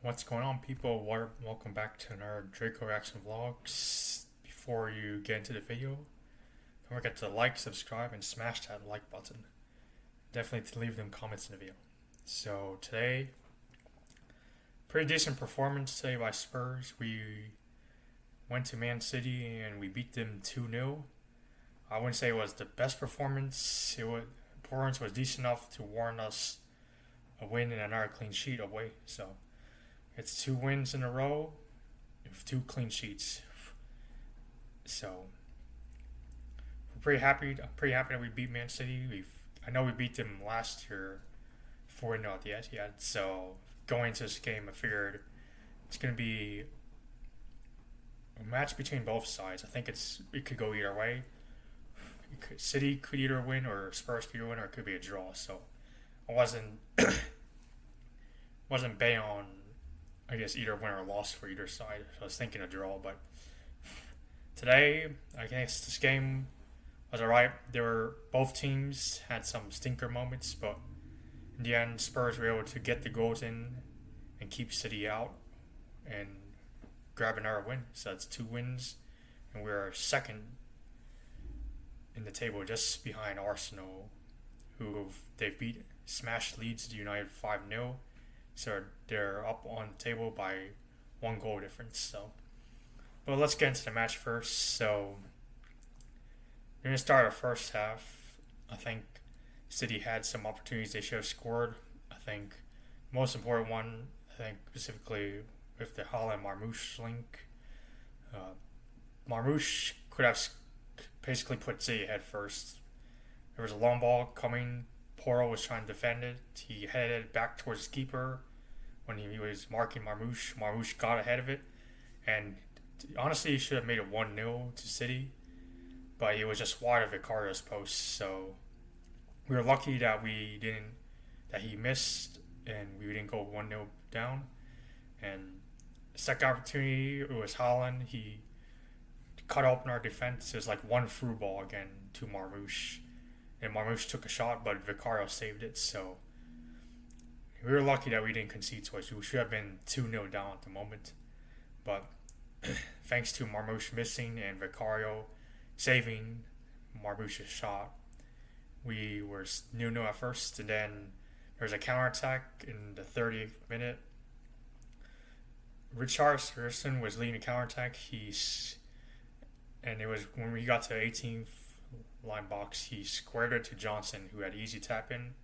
What's going on, people? Welcome back to another Draco reaction vlogs. Before you get into the video, don't forget to like, subscribe, and smash that like button. Definitely to leave them comments in the video. So today, pretty decent performance today by Spurs. We went to Man City and we beat them 2-0. I wouldn't say it was the best performance. Performance was decent enough to warrant us a win and another clean sheet away. So it's 2 wins in a row with 2 clean sheets. So we're pretty happy. I'm pretty happy that we beat Man City. I know we beat them last year 4-0 at the Etihad. So going into this game, I figured it's gonna be a match between both sides. I think it could go either way. City could either win or Spurs could win, or it could be a draw. So I wasn't betting on, I guess, either win or loss for either side. So I was thinking a draw, but today I guess this game was alright. Both teams had some stinker moments, but in the end, Spurs were able to get the goals in and keep City out and grab another win. So that's 2 wins, and we're second in the table, just behind Arsenal, who they've smashed Leeds United 5-0. So they're up on the table by 1 goal difference. So, but let's get into the match first. So we're gonna start our first half. I think City had some opportunities they should have scored. I think most important one, I think specifically with the Haaland Marmoush link. Marmoush could have basically put City ahead first. There was a long ball coming. Porro was trying to defend it. He headed it back towards his keeper when he was marking Marmoush. Marmoush got ahead of it, and honestly, he should have made it 1-0 to City, but it was just wide of Vicario's post. So we were lucky that he missed, and we didn't go 1-0 down. And the second opportunity, it was Haaland. He cut open our defense. It was like one through ball again to Marmoush, and Marmoush took a shot, but Vicario saved it. So we were lucky that we didn't concede twice. We should have been 2-0 down at the moment, but thanks to Marmoush missing and Vicario saving Marmoush's shot, we were 0-0 at first, and then there was a counterattack in the 30th minute. Richarlison was leading the counterattack. And it was when we got to the 18th line box, he squared it to Johnson, who had easy tap in.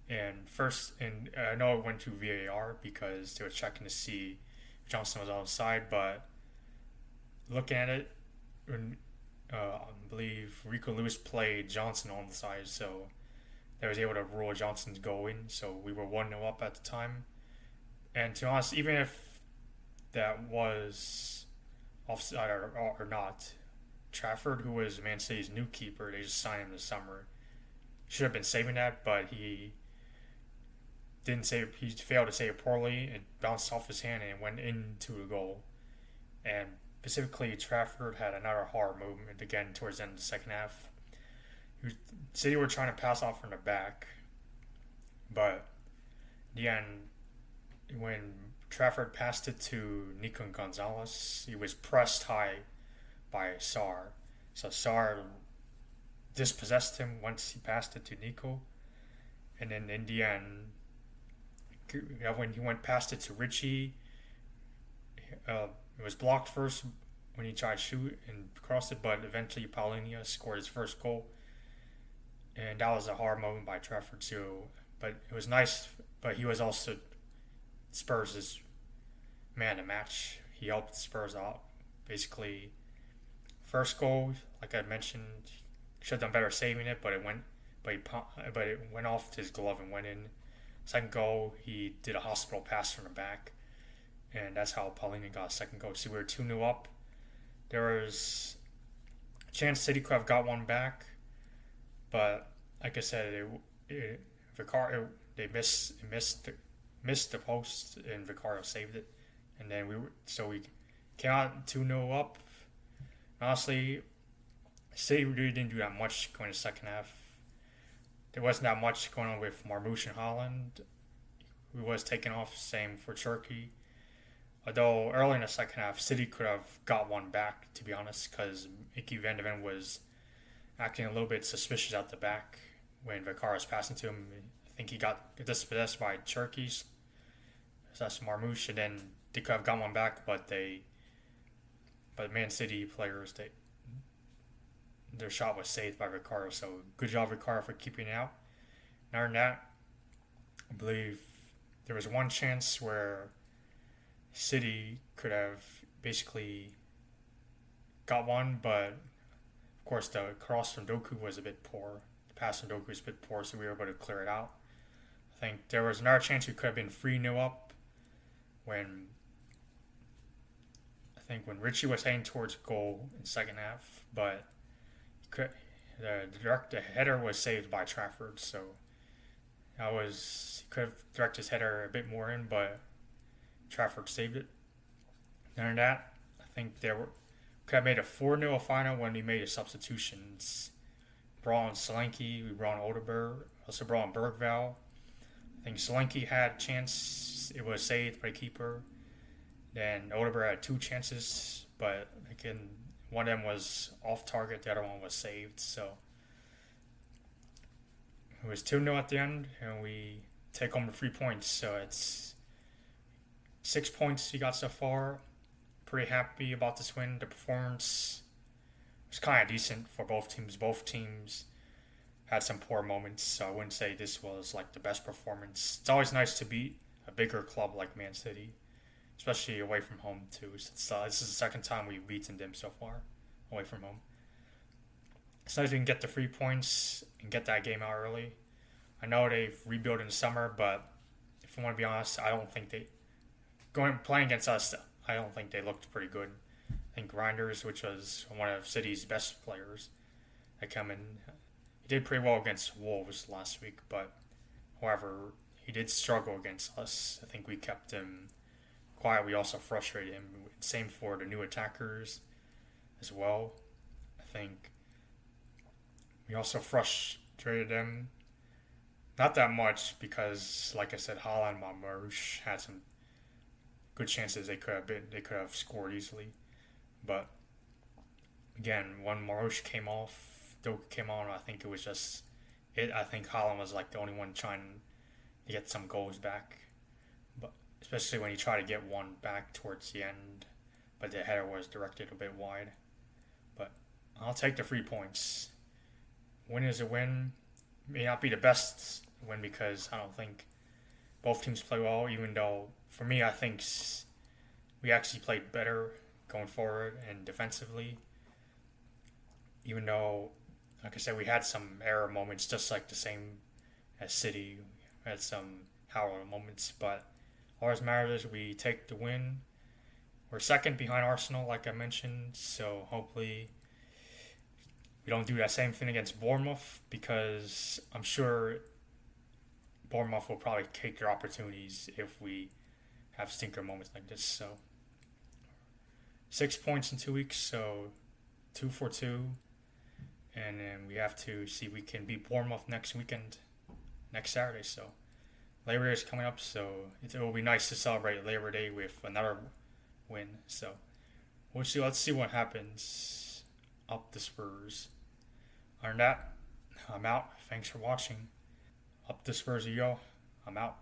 And I know it went to VAR because they were checking to see if Johnson was outside, but looking at it, I believe Rico Lewis played Johnson on the side, so they was able to rule Johnson's goal in. So we were 1-0 up at the time. And to be honest, even if that was offside or not, Trafford, who was Man City's new keeper, they just signed him this summer, should have been saving that, but he didn't save. He failed to save it poorly. It bounced off his hand and it went into a goal. And specifically, Trafford had another hard movement again towards the end of the second half. City were trying to pass off from the back, but in the end, when Trafford passed it to Nico Gonzalez, he was pressed high by Sarr. So Sarr dispossessed him once he passed it to Nico. And then in the end, when he went past it to Richie, it was blocked first when he tried to shoot and crossed it, but eventually Paulinho scored his first goal. And that was a hard moment by Trafford too. But it was nice, but he was also Spurs' man of the match. He helped Spurs out. Basically, first goal, like I mentioned, should have done better saving it, but it went off his glove and went in. Second goal, he did a hospital pass from the back, and that's how Paulinho got a second goal. So we were 2-0 up. There was a chance City could have got one back, but like I said, they missed the post, and Vicario saved it, and then we came out 2-0 up. Honestly, City really didn't do that much going to the second half. There wasn't that much going on with Marmoush and Haaland, who was taken off. Same for Turkey. Although early in the second half, City could have got one back, to be honest, because Mickey Van de Ven was acting a little bit suspicious at the back when Vicar was passing to him. I think he got dispossessed by Turkeys. So that's Marmouche, and then they could have got one back, but Man City players, their shot was saved by Ricardo. So good job, Ricardo, for keeping it out. And other than that, I believe there was one chance where City could have basically got one, but of course the cross from Doku was a bit poor. The pass from Doku was a bit poor, so we were able to clear it out. I think there was another chance we could have been 3-0 up when when Richie was heading towards goal in the second half, but the header was saved by Trafford, so he could have directed his header a bit more in, but Trafford saved it. Other than that, I think could have made a 4-0 final when we made the substitutions. Brought on Solanke, we brought on Odeberg, also brought on Bergvall. I think Solanke had a chance, it was saved by the keeper. Then Odeberg had two chances, but again, one of them was off target, the other one was saved. So it was 2-0 at the end, and we take home the 3 points. So it's 6 points we got so far. Pretty happy about this win. The performance was kind of decent for both teams. Both teams had some poor moments, so I wouldn't say this was like the best performance. It's always nice to beat a bigger club like Man City, especially away from home too. This is the second time we've beaten them so far, away from home. It's nice we can get the 3 points and get that game out early. I know they've rebuilt in the summer, but if I want to be honest, I don't think playing against us, I don't think they looked pretty good. I think Reinders, which was one of City's best players, that come in, he did pretty well against Wolves last week, but however, he did struggle against us. I think we kept him quiet. We also frustrated him. Same for the new attackers as well. I think we also frustrated them. Not that much because, like I said, Haaland and Marmouche had some good chances. They could have scored easily, but again, when Marmouche came off, Doku came on. I think it was just it. I think Haaland was like the only one trying to get some goals back, but especially when he tried to get one back towards the end, but the header was directed a bit wide. But I'll take the 3 points. Win is a win. May not be the best win because I don't think both teams play well, even though for me I think we actually played better going forward and defensively. Even though, like I said, we had some error moments just like the same as City. We had some Howard moments, but all that matters is we take the win. We're second behind Arsenal, like I mentioned, so hopefully we don't do that same thing against Bournemouth because I'm sure Bournemouth will probably take their opportunities if we have stinker moments like this. So 6 points in 2 weeks, so 2 for 2. And then we have to see if we can beat Bournemouth next Saturday. So Labor Day is coming up, so it will be nice to celebrate Labor Day with another win. So let's see what happens. Up the Spurs. Other than that, I'm out. Thanks for watching. Up the Spurs, yo. I'm out.